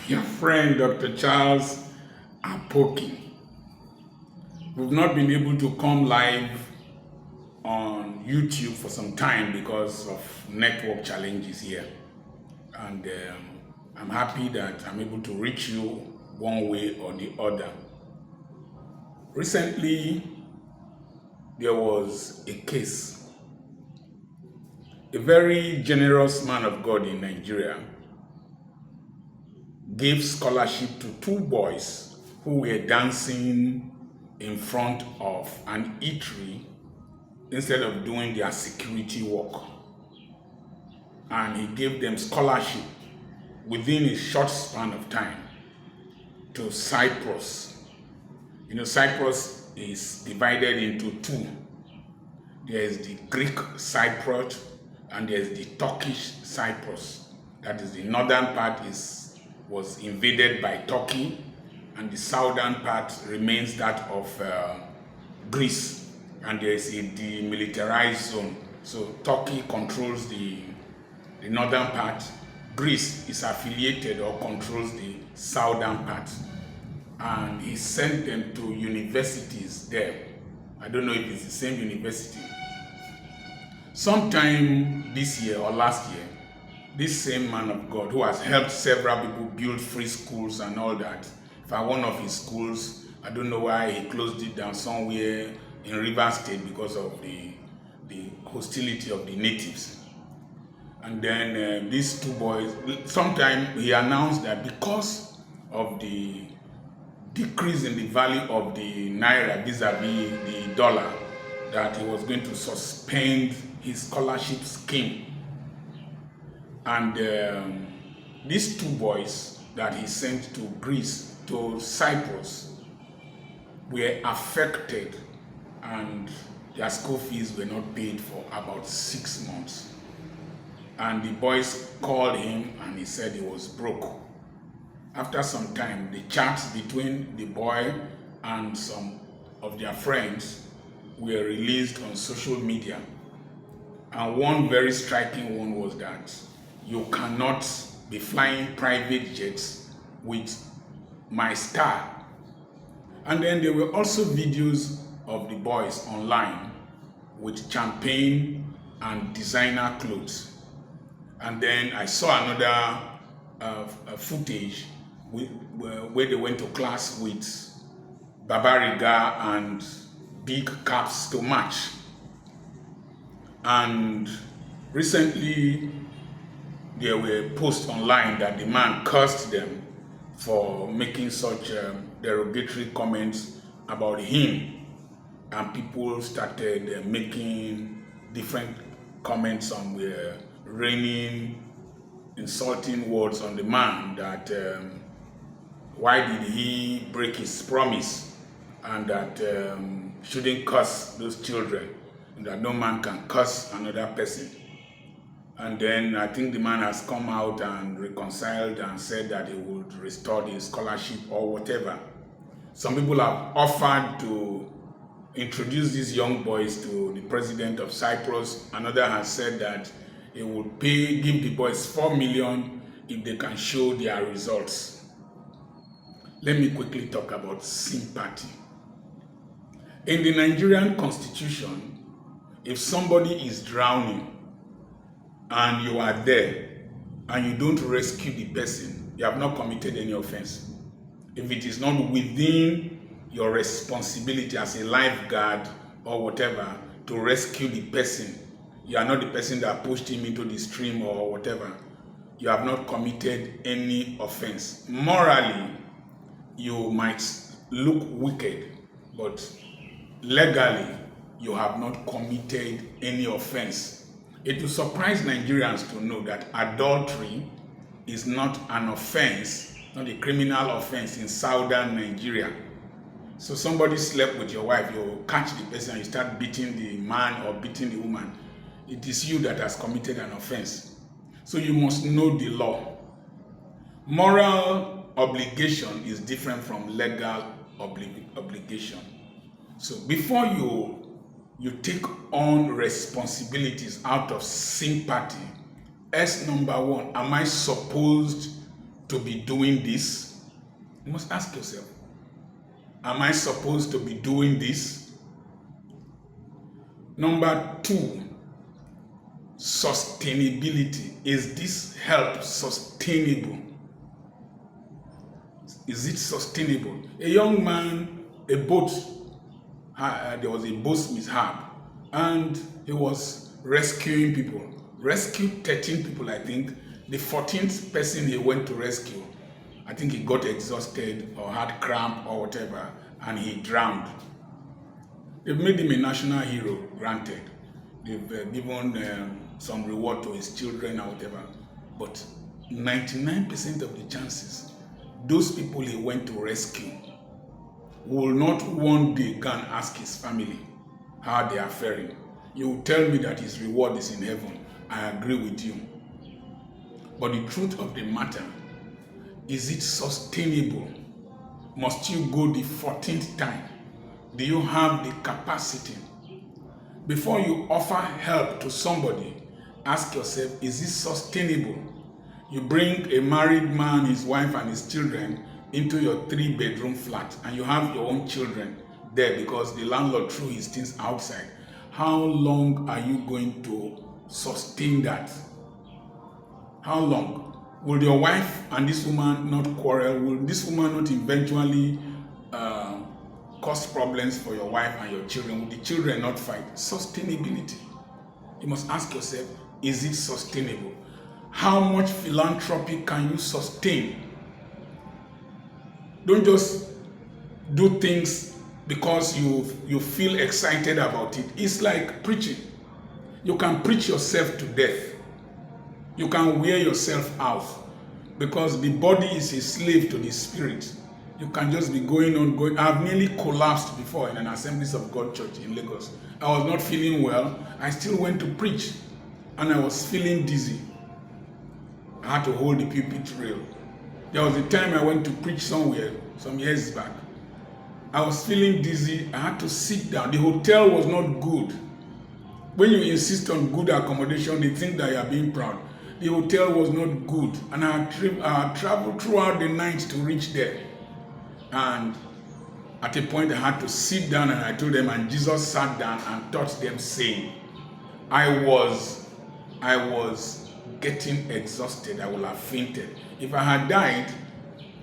Your friend, Dr. Charles Apoki. We've not been able to come live on YouTube for some time because of network challenges here. And I'm happy that I'm able to reach you one way or the other. Recently, there was a case. A very generous man of God in Nigeria gave scholarship to two boys who were dancing in front of an eatery instead of doing their security work. And he gave them scholarship within a short span of time to Cyprus. You know, Cyprus is divided into two. There is the Greek Cyprus and there is the Turkish Cyprus. That is, the northern part was invaded by Turkey, and the southern part remains that of Greece, and there is a demilitarized zone. So Turkey controls the northern part. Greece is affiliated or controls the southern part. And he sent them to universities there. I don't know if it's the same university. Sometime this year or last year, this same man of God, who has helped several people build free schools and all that, for one of his schools, I don't know why he closed it down somewhere in Rivers State because of the hostility of the natives. And then these two boys, sometime he announced that because of the decrease in the value of the naira vis-a-vis the dollar, that he was going to suspend his scholarship scheme. And these two boys that he sent to Greece, to Cyprus, were affected, and their school fees were not paid for about 6 months. And the boys called him and he said he was broke. After some time, the chats between the boy and some of their friends were released on social media. And one very striking one was that you cannot be flying private jets with my star. And then there were also videos of the boys online with champagne and designer clothes. And then I saw another footage where they went to class with Babariga and big caps to match. And recently there were posts online that the man cursed them for making such derogatory comments about him, and people started making different comments on raining insulting words on the man, that why did he break his promise, and that shouldn't curse those children, and that no man can curse another person. And then I think the man has come out and reconciled and said that he would restore the scholarship or whatever. Some people have offered to introduce these young boys to the president of Cyprus. Another has said that he would give the boys 4 million if they can show their results. Let me quickly talk about sympathy. In the Nigerian constitution, if somebody is drowning and you are there and you don't rescue the person, you have not committed any offense. If it is not within your responsibility as a lifeguard or whatever to rescue the person, you are not the person that pushed him into the stream or whatever, you have not committed any offense. Morally, you might look wicked, but legally, you have not committed any offense. It will surprise Nigerians to know that adultery is not an offense, not a criminal offense in southern Nigeria. So somebody slept with your wife, you catch the person and you start beating the man or beating the woman. It is you that has committed an offense. So you must know the law. Moral obligation is different from legal obligation. So before you take on responsibilities out of sympathy, number one, am I supposed to be doing this? You must ask yourself, am I supposed to be doing this? Number 2, sustainability. Is this help sustainable? Is it sustainable? A young man, a boat, there was a boat mishap, and he was rescuing people. Rescued 13 people, I think. The 14th person he went to rescue, I think he got exhausted or had cramp or whatever, and he drowned. They've made him a national hero, granted. They've given some reward to his children or whatever. But 99% of the chances, those people he went to rescue will not one day go and ask his family how they are faring. You will tell me that his reward is in heaven. I agree with you. But the truth of the matter, is it sustainable? Must you go the 14th time? Do you have the capacity? Before you offer help to somebody, ask yourself, is this sustainable? You bring a married man, his wife, and his children into your 3-bedroom flat, and you have your own children there because the landlord threw his things outside. How long are you going to sustain that? How long? Will your wife and this woman not quarrel? Will this woman not eventually cause problems for your wife and your children? Will the children not fight? Sustainability. You must ask yourself, is it sustainable? How much philanthropy can you sustain? Don't just do things because you feel excited about it. It's like preaching. You can preach yourself to death. You can wear yourself out because the body is a slave to the spirit. You can just be going on, going. I've nearly collapsed before in an Assemblies of God church in Lagos. I was not feeling well. I still went to preach and I was feeling dizzy. I had to hold the pulpit rail. There was a time I went to preach somewhere some years back. I was feeling dizzy. I had to sit down. The hotel was not good. When you insist on good accommodation, they think that you are being proud. The hotel was not good, and I had traveled throughout the night to reach there. And at a point, I had to sit down, and I told them, and Jesus sat down and taught them, saying, I was getting exhausted. I would have fainted. If I had died,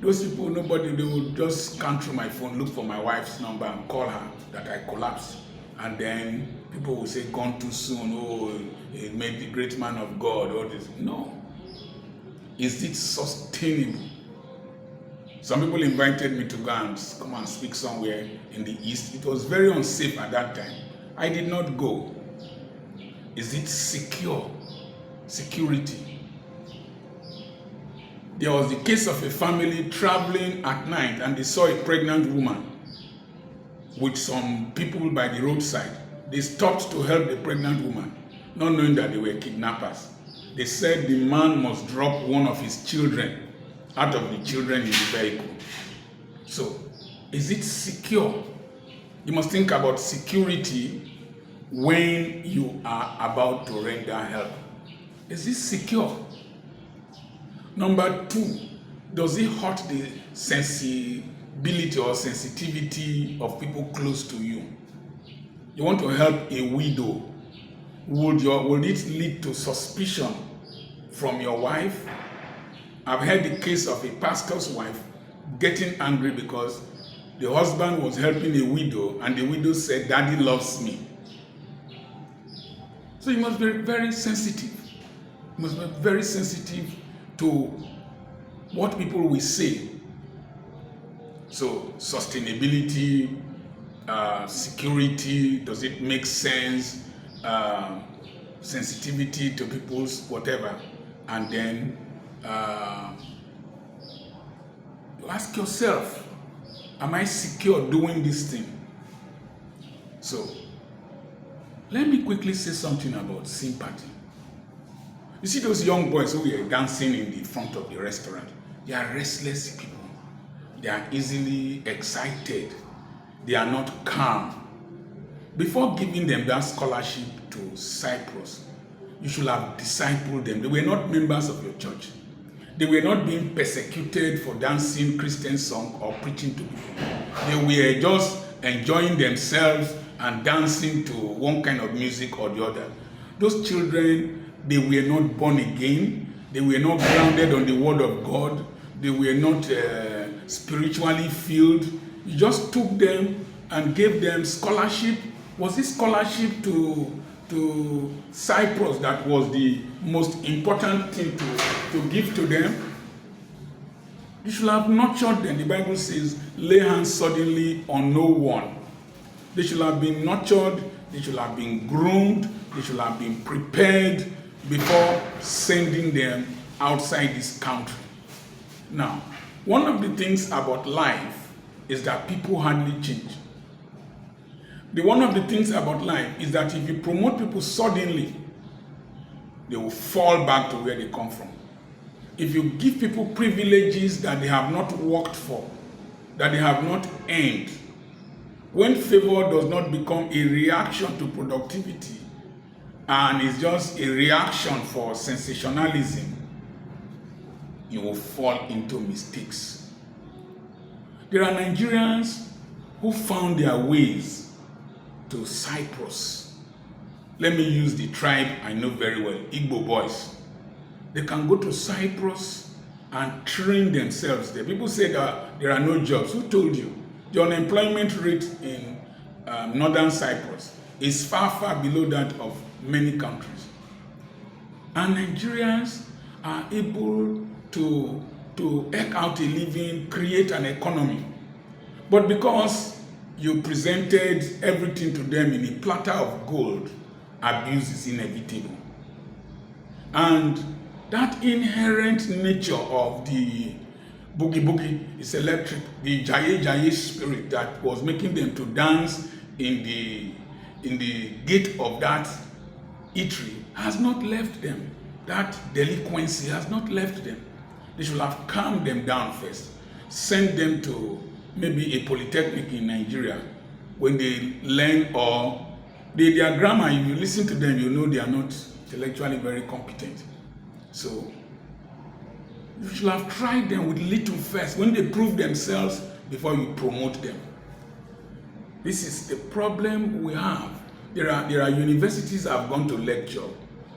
those people, nobody, they would just scan through my phone, look for my wife's number, and call her that I collapsed. And then people will say, gone too soon, oh, he made the great man of God, all this. No. Is it sustainable? Some people invited me to go and come and speak somewhere in the East. It was very unsafe at that time. I did not go. Is it secure? Security. There was the case of a family traveling at night and they saw a pregnant woman with some people by the roadside. They stopped to help the pregnant woman, not knowing that they were kidnappers. They said the man must drop one of his children out of the children in the vehicle. So, is it secure? You must think about security when you are about to render help. Is this secure? Number 2, does it hurt the sensibility or sensitivity of people close to you? You want to help a widow. Would it lead to suspicion from your wife? I've heard the case of a pastor's wife getting angry because the husband was helping a widow and the widow said, Daddy loves me. So you must be very sensitive. You must be very sensitive to what people will say. So sustainability, security, does it make sense? Sensitivity to people's whatever. And then you ask yourself, am I secure doing this thing? So let me quickly say something about sympathy. You see those young boys who were dancing in the front of the restaurant? They are restless people. They are easily excited. They are not calm. Before giving them that scholarship to Cyprus, you should have discipled them. They were not members of your church. They were not being persecuted for dancing Christian song or preaching to people. They were just enjoying themselves and dancing to one kind of music or the other. Those children, they were not born again. They were not grounded on the word of God. They were not spiritually filled. You just took them and gave them scholarship. Was this scholarship to Cyprus that was the most important thing to give to them? You should have nurtured them. The Bible says, lay hands suddenly on no one. They should have been nurtured. They should have been groomed. They should have been prepared before sending them outside this country. Now, one of the things about life is that people hardly change. One of the things about life is that if you promote people suddenly, they will fall back to where they come from. If you give people privileges that they have not worked for, that they have not earned, when favor does not become a reaction to productivity and is just a reaction for sensationalism, you will fall into mistakes. There are Nigerians who found their ways to Cyprus. Let me use the tribe I know very well, Igbo boys. They can go to Cyprus and train themselves there. People say that there are no jobs. Who told you? The unemployment rate in northern Cyprus is far, far below that of many countries. And Nigerians are able to eke out a living, create an economy. But because you presented everything to them in a platter of gold, abuse is inevitable. And that inherent nature of the boogie is electric. The jaye spirit that was making them to dance in the gate of that eatery has not left them. That delinquency has not left them. They should have calmed them down first, sent them to maybe a polytechnic in Nigeria. When they learn or their grammar, if you listen to them, you know they are not intellectually very competent. So you should have tried them with little first, when they prove themselves, before you promote them. This is the problem we have. There are universities I've gone to lecture.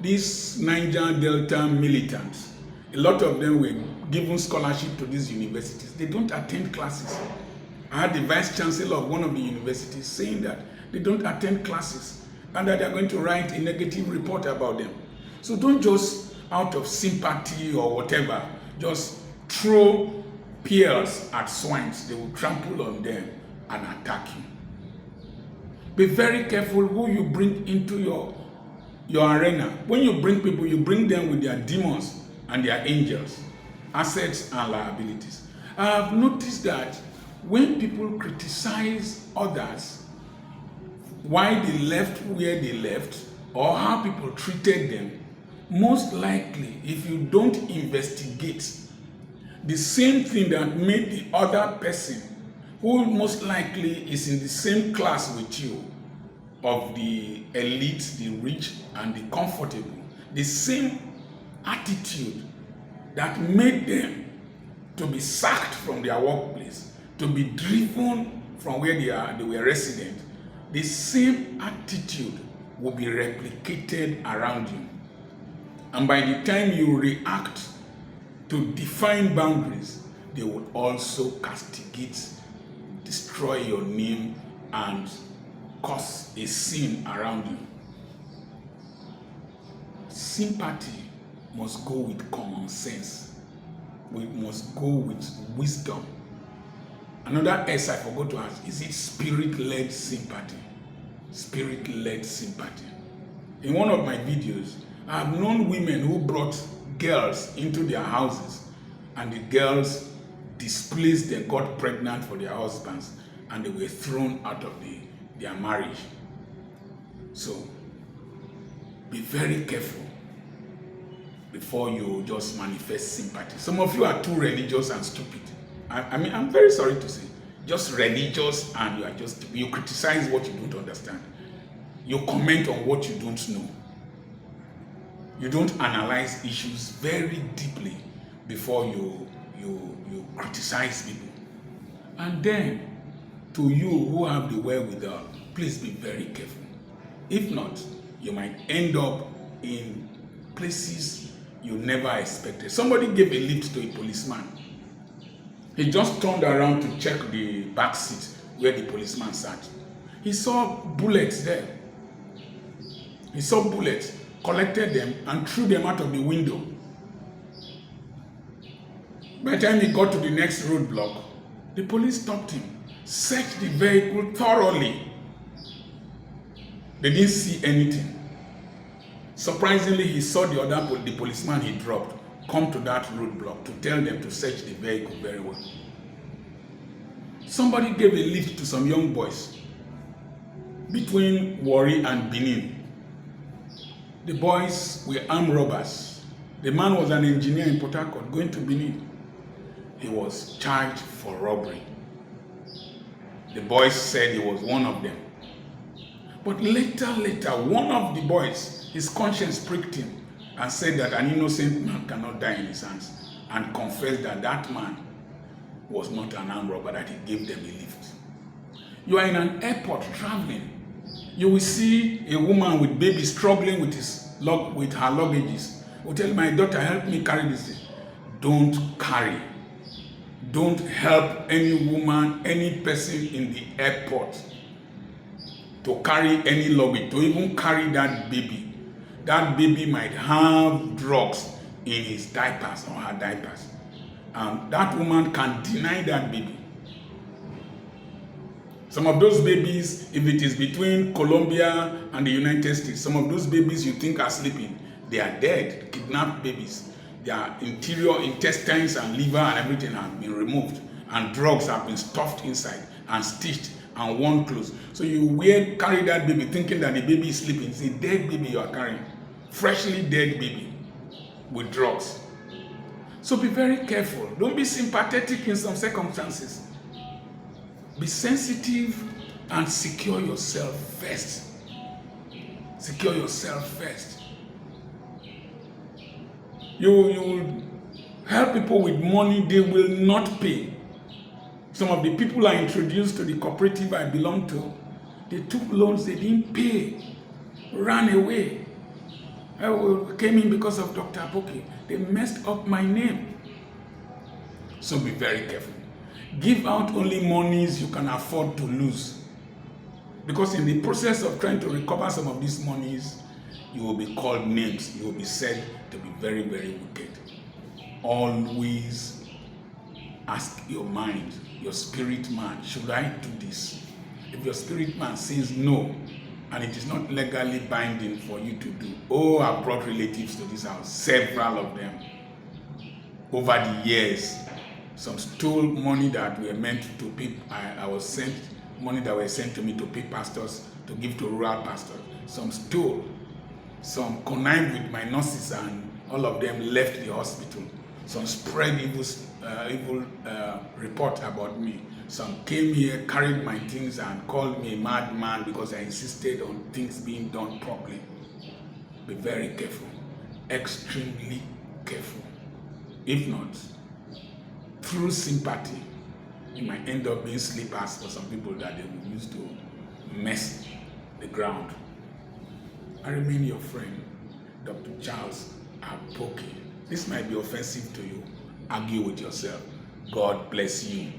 These Niger Delta militants, a lot of them were given scholarship to these universities. They don't attend classes. I had the vice chancellor of one of the universities saying that they don't attend classes and that they are going to write a negative report about them. So don't just out of sympathy or whatever, just throw pearls at swines. They will trample on them and attack you. Be very careful who you bring into your arena. When you bring people, you bring them with their demons and their angels, assets and liabilities. I have noticed that when people criticize others, why they left where they left, or how people treated them, most likely, if you don't investigate, the same thing that made the other person, who most likely is in the same class with you, of the elite, the rich, and the comfortable, the same attitude that made them to be sacked from their workplace, to be driven from where they were resident, the same attitude will be replicated around you. And by the time you react to define boundaries, they will also castigate, destroy your name, and cause a sin around you. Sympathy must go with common sense. We must go with wisdom. Another S I forgot to ask, is it spirit-led sympathy? Spirit-led sympathy. In one of my videos, I have known women who brought girls into their houses, and the girls displaced them, got pregnant for their husbands, and they were thrown out of their marriage. So be very careful before you just manifest sympathy. Some of you are too religious and stupid. I mean, I'm very sorry to say, just religious, and you criticize what you don't understand. You comment on what you don't know. You don't analyze issues very deeply before you criticize people. And then, to you who have the wherewithal, please be very careful. If not, you might end up in places you never expected. Somebody gave a lift to a policeman. He just turned around to check the back seat where the policeman sat. He saw bullets there. He saw bullets, collected them, and threw them out of the window. By the time he got to the next roadblock, the police stopped him, searched the vehicle thoroughly. They didn't see anything. Surprisingly, he saw the policeman he dropped come to that roadblock to tell them to search the vehicle very well. Somebody gave a lift to some young boys between Warri and Benin. The boys were armed robbers. The man was an engineer in Port Harcourt going to Benin. He was charged for robbery. The boys said he was one of them. But later, one of the boys, his conscience pricked him and said that an innocent man cannot die in his hands, and confessed that that man was not an armed robber, that he gave them a lift. You are in an airport traveling. You will see a woman with baby struggling with her luggages. Will tell my daughter, help me carry this thing. Don't carry. Don't help any woman, any person in the airport to carry any luggage, to even carry that baby. That baby might have drugs in his diapers or her diapers. And that woman can deny that baby. Some of those babies, if it is between Colombia and the United States, some of those babies you think are sleeping, they are dead, kidnapped babies. Their interior intestines and liver and everything have been removed, and drugs have been stuffed inside and stitched and worn clothes. So you carry that baby thinking that the baby is sleeping. It's a dead baby you are carrying. Freshly dead baby with drugs. So be very careful. Don't be sympathetic in some circumstances. Be sensitive and secure yourself first. Secure yourself first. You help people with money they will not pay. Some of the people I introduced to the cooperative I belong to, they took loans they didn't pay, ran away. I came in because of Dr. Apoki. They messed up my name. So be very careful. Give out only monies you can afford to lose. Because in the process of trying to recover some of these monies, you will be called names. You will be said to be very, very wicked. Always ask your mind, your spirit man, should I do this? If your spirit man says no, and it is not legally binding for you to do. Oh, I've brought relatives to this house, several of them. Over the years, some stole money that were meant to pay. I was sent money that were sent to me to pay pastors, to give to rural pastors. Some stole. Some connived with my nurses, and all of them left the hospital. Some spread evil report about me. Some came here, carried my things, and called me a madman because I insisted on things being done properly. Be very careful. Extremely careful. If not, through sympathy, you might end up being sleepers for some people that they will use to mess the ground. I remain your friend, Dr. Charles Apoki. This might be offensive to you. Argue with yourself. God bless you.